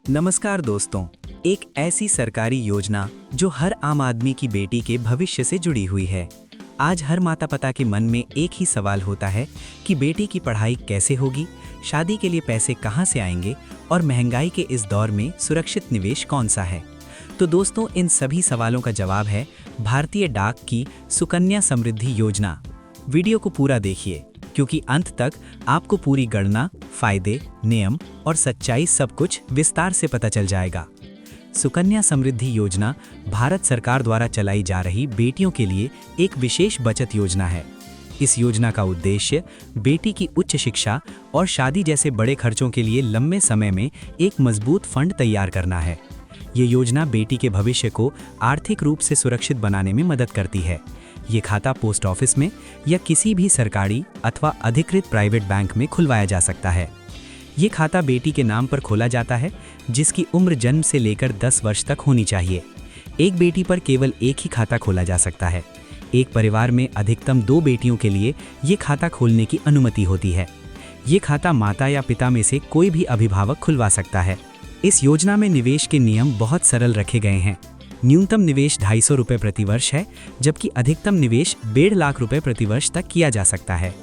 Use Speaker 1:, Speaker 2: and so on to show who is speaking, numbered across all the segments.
Speaker 1: नमस्कार दोस्तों, एक ऐसी सरकारी योजना जो हर आम आदमी की बेटी के भविष्य से जुड़ी हुई है। आज हर माता पिता के मन में एक ही सवाल होता है कि बेटी की पढ़ाई कैसे होगी, शादी के लिए पैसे कहां से आएंगे और महंगाई के इस दौर में सुरक्षित निवेश कौन सा है। तो दोस्तों, इन सभी सवालों का जवाब है भारतीय डाक की सुकन्या समृद्धि योजना। वीडियो को पूरा देखिए, क्योंकि अंत तक आपको पूरी गणना, फायदे, नियम और सच्चाई सब कुछ विस्तार से पता चल जाएगा। सुकन्या समृद्धि योजना भारत सरकार द्वारा चलाई जा रही बेटियों के लिए एक विशेष बचत योजना है। इस योजना का उद्देश्य बेटी की उच्च शिक्षा और शादी जैसे बड़े खर्चों के लिए लंबे समय में एक मजबूत फंड तैयार करना है। ये योजना बेटी के भविष्य को आर्थिक रूप से सुरक्षित बनाने में मदद करती है। ये खाता पोस्ट ऑफिस में या किसी भी सरकारी अथवा अधिकृत प्राइवेट बैंक में खुलवाया जा सकता है। ये खाता बेटी के नाम पर खोला जाता है, जिसकी उम्र जन्म से लेकर 10 वर्ष तक होनी चाहिए। एक बेटी पर केवल एक ही खाता खोला जा सकता है। एक परिवार में अधिकतम 2 बेटियों के लिए ये खाता खोलने की अनुमति होती है। ये खाता माता या पिता में से कोई भी अभिभावक खुलवा सकता है। इस योजना में निवेश के नियम बहुत सरल रखे गए हैं। न्यूनतम निवेश 250 रुपये प्रति वर्ष है, जबकि अधिकतम निवेश 1.5 लाख रुपए प्रति वर्ष तक किया जा सकता है।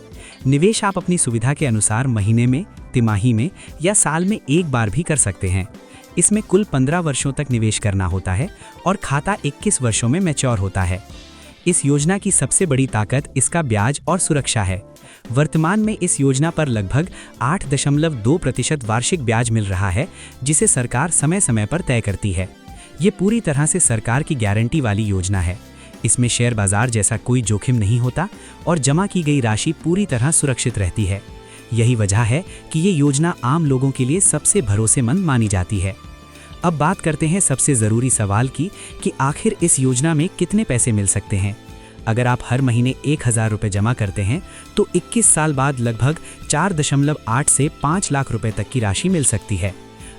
Speaker 1: निवेश आप अपनी सुविधा के अनुसार महीने में, तिमाही में या साल में एक बार भी कर सकते हैं। इसमें कुल 15 वर्षों तक निवेश करना होता है और खाता 21 वर्षों में मैच्योर होता है। इस योजना की सबसे बड़ी ताकत इसका ब्याज और सुरक्षा है। वर्तमान में इस योजना पर लगभग 8.2% वार्षिक ब्याज मिल रहा है, जिसे सरकार समय समय पर तय करती है। ये पूरी तरह से सरकार की गारंटी वाली योजना है। इसमें शेयर बाजार जैसा कोई जोखिम नहीं होता और जमा की गई राशि पूरी तरह सुरक्षित रहती है। यही वजह है कि ये योजना आम लोगों के लिए सबसे भरोसेमंद मानी जाती है। अब बात करते हैं सबसे ज़रूरी सवाल की कि आखिर इस योजना में कितने पैसे मिल सकते हैं। अगर आप हर महीने 1000 रुपये जमा करते हैं तो 21 साल बाद लगभग 4.8 से 5 लाख रुपए तक की राशि मिल सकती है।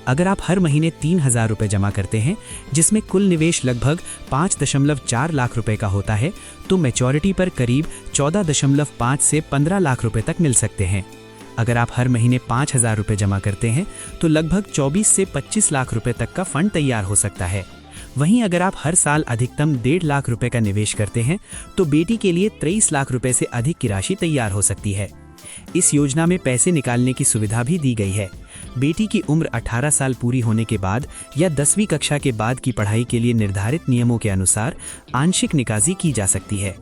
Speaker 1: अगर आप हर महीने 3000 रुपये जमा करते हैं, जिसमें कुल निवेश लगभग 5.4 लाख रुपए का होता है, तो मैच्योरिटी पर करीब 14.5 से 15 लाख रुपए तक मिल सकते हैं। अगर आप हर महीने 5000 रुपये जमा करते हैं तो लगभग 24 से 25 लाख रुपए तक का फंड तैयार हो सकता है। वहीं अगर आप हर साल अधिकतम 1.5 लाख रुपए का निवेश करते हैं तो बेटी के लिए 23 लाख रुपए से अधिक की राशि तैयार हो सकती है। इस योजना में पैसे निकालने की सुविधा भी दी गई है। बेटी की उम्र 18 साल पूरी होने के बाद या 10वीं कक्षा के बाद की पढ़ाई के लिए निर्धारित नियमों के अनुसार आंशिक निकासी की जा सकती है।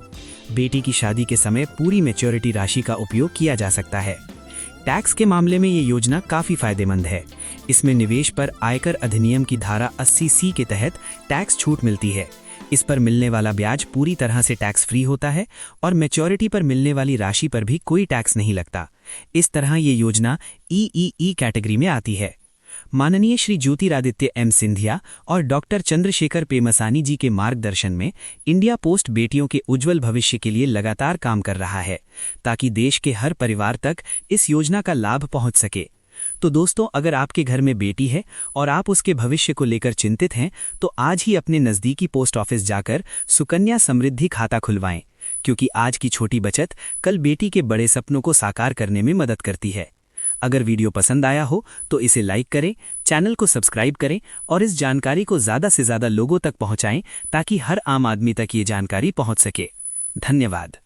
Speaker 1: बेटी की शादी के समय पूरी मैच्योरिटी राशि का उपयोग किया जा सकता है। टैक्स के मामले में ये योजना काफ़ी फायदेमंद है। इसमें निवेश पर आयकर अधिनियम की धारा 80C के तहत टैक्स छूट मिलती है। इस पर मिलने वाला ब्याज पूरी तरह से टैक्स फ्री होता है और मैच्योरिटी पर मिलने वाली राशि पर भी कोई टैक्स नहीं लगता। इस तरह ये योजना EEE कैटेगरी में आती है। माननीय श्री ज्योतिरादित्य M सिंधिया और डॉक्टर चंद्रशेखर पेमसानी जी के मार्गदर्शन में इंडिया पोस्ट बेटियों के उज्जवल भविष्य के लिए लगातार काम कर रहा है, ताकि देश के हर परिवार तक इस योजना का लाभ पहुंच सके। तो दोस्तों, अगर आपके घर में बेटी है और आप उसके भविष्य को लेकर चिंतित हैं, तो आज ही अपने नज़दीकी पोस्ट ऑफिस जाकर सुकन्या समृद्धि खाता खुलवाएं, क्योंकि आज की छोटी बचत कल बेटी के बड़े सपनों को साकार करने में मदद करती है। अगर वीडियो पसंद आया हो तो इसे लाइक करें, चैनल को सब्सक्राइब करें और इस जानकारी को ज़्यादा से ज़्यादा लोगों तक पहुंचाएं, ताकि हर आम आदमी तक ये जानकारी पहुंच सके। धन्यवाद।